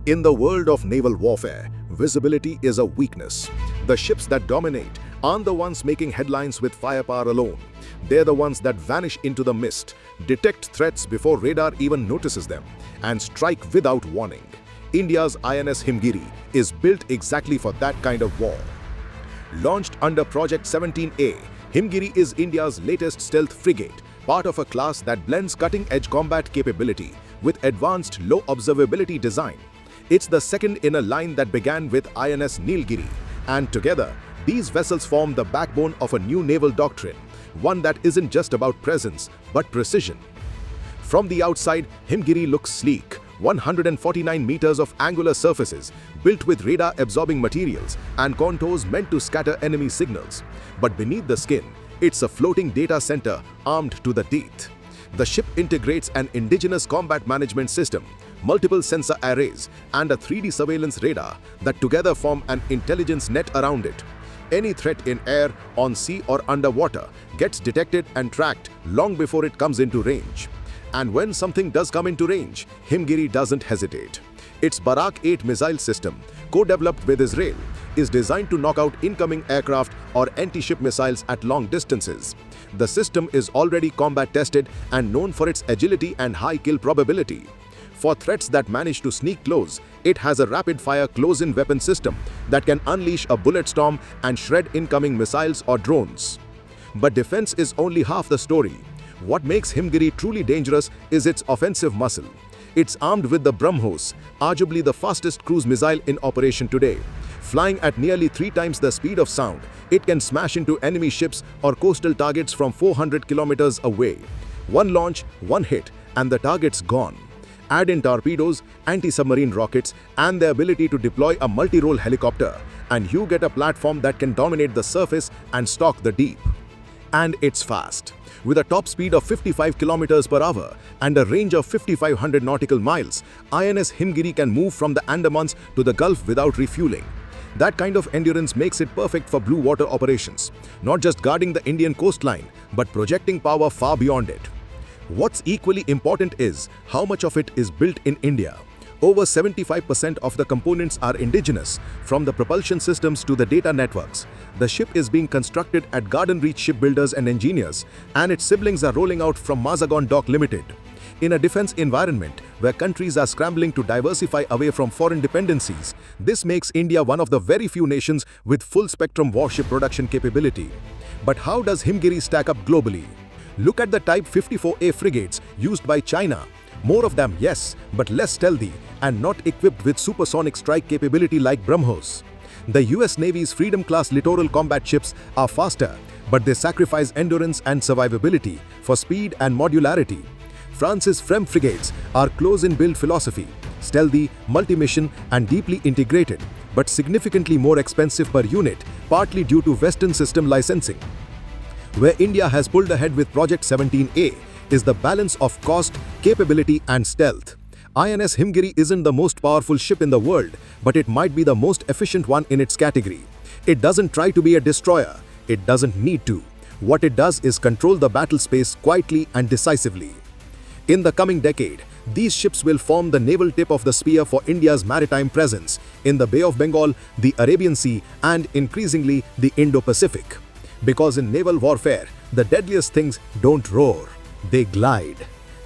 In the world of naval warfare, visibility is a weakness. The ships that dominate aren't the ones making headlines with firepower alone. They're the ones that vanish into the mist, detect threats before radar even notices them, and strike without warning. India's INS Himgiri is built exactly for that kind of war. Launched under Project 17A, Himgiri is India's latest stealth frigate, part of a class that blends cutting-edge combat capability with advanced low observability design. It's the second in a line that began with INS Nilgiri, and together, these vessels form the backbone of a new naval doctrine, one that isn't just about presence, but precision. From the outside, Himgiri looks sleek, 149 meters of angular surfaces, built with radar-absorbing materials and contours meant to scatter enemy signals. But beneath the skin, it's a floating data center armed to the teeth. The ship integrates an indigenous combat management system, multiple sensor arrays, and a 3D surveillance radar that together form an intelligence net around it. Any threat in air, on sea, or underwater gets detected and tracked long before it comes into range. And when something does come into range, Himgiri doesn't hesitate. Its Barak 8 missile system, co-developed with Israel, is designed to knock out incoming aircraft or anti-ship missiles at long distances. The system is already combat-tested and known for its agility and high kill probability. For threats that manage to sneak close, it has a rapid-fire close-in weapon system that can unleash a bullet storm and shred incoming missiles or drones. But defense is only half the story. What makes Himgiri truly dangerous is its offensive muscle. It's armed with the BrahMos, arguably the fastest cruise missile in operation today. Flying at nearly 3 times the speed of sound, it can smash into enemy ships or coastal targets from 400 kilometers away. One launch, one hit, and the target's gone. Add in torpedoes, anti-submarine rockets, and the ability to deploy a multi-role helicopter, and you get a platform that can dominate the surface and stalk the deep. And it's fast. With a top speed of 55 kilometers per hour and a range of 5,500 nautical miles, INS Himgiri can move from the Andamans to the Gulf without refueling. That kind of endurance makes it perfect for blue water operations, not just guarding the Indian coastline, but projecting power far beyond it. What's equally important is how much of it is built in India. Over 75% of the components are indigenous, from the propulsion systems to the data networks. The ship is being constructed at Garden Reach Shipbuilders and Engineers, and its siblings are rolling out from Mazagon Dock Limited. In a defense environment where countries are scrambling to diversify away from foreign dependencies, this makes India one of the very few nations with full-spectrum warship production capability. But how does Himgiri stack up globally? Look at the Type 54A frigates used by China. More of them, yes, but less stealthy and not equipped with supersonic strike capability like BrahMos. The US Navy's Freedom-class littoral combat ships are faster, but they sacrifice endurance and survivability for speed and modularity. France's FREM frigates are close-in build philosophy, stealthy, multi-mission, and deeply integrated, but significantly more expensive per unit, partly due to Western system licensing. Where India has pulled ahead with Project 17A is the balance of cost, capability, and stealth. INS Himgiri isn't the most powerful ship in the world, but it might be the most efficient one in its category. It doesn't try to be a destroyer. It doesn't need to. What it does is control the battle space quietly and decisively. In the coming decade, these ships will form the naval tip of the spear for India's maritime presence in the Bay of Bengal, the Arabian Sea, and increasingly the Indo-Pacific. Because in naval warfare, the deadliest things don't roar, they glide.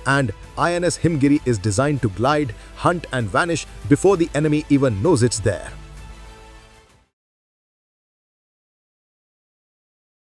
And INS Himgiri is designed to glide, hunt, and vanish before the enemy even knows it's there.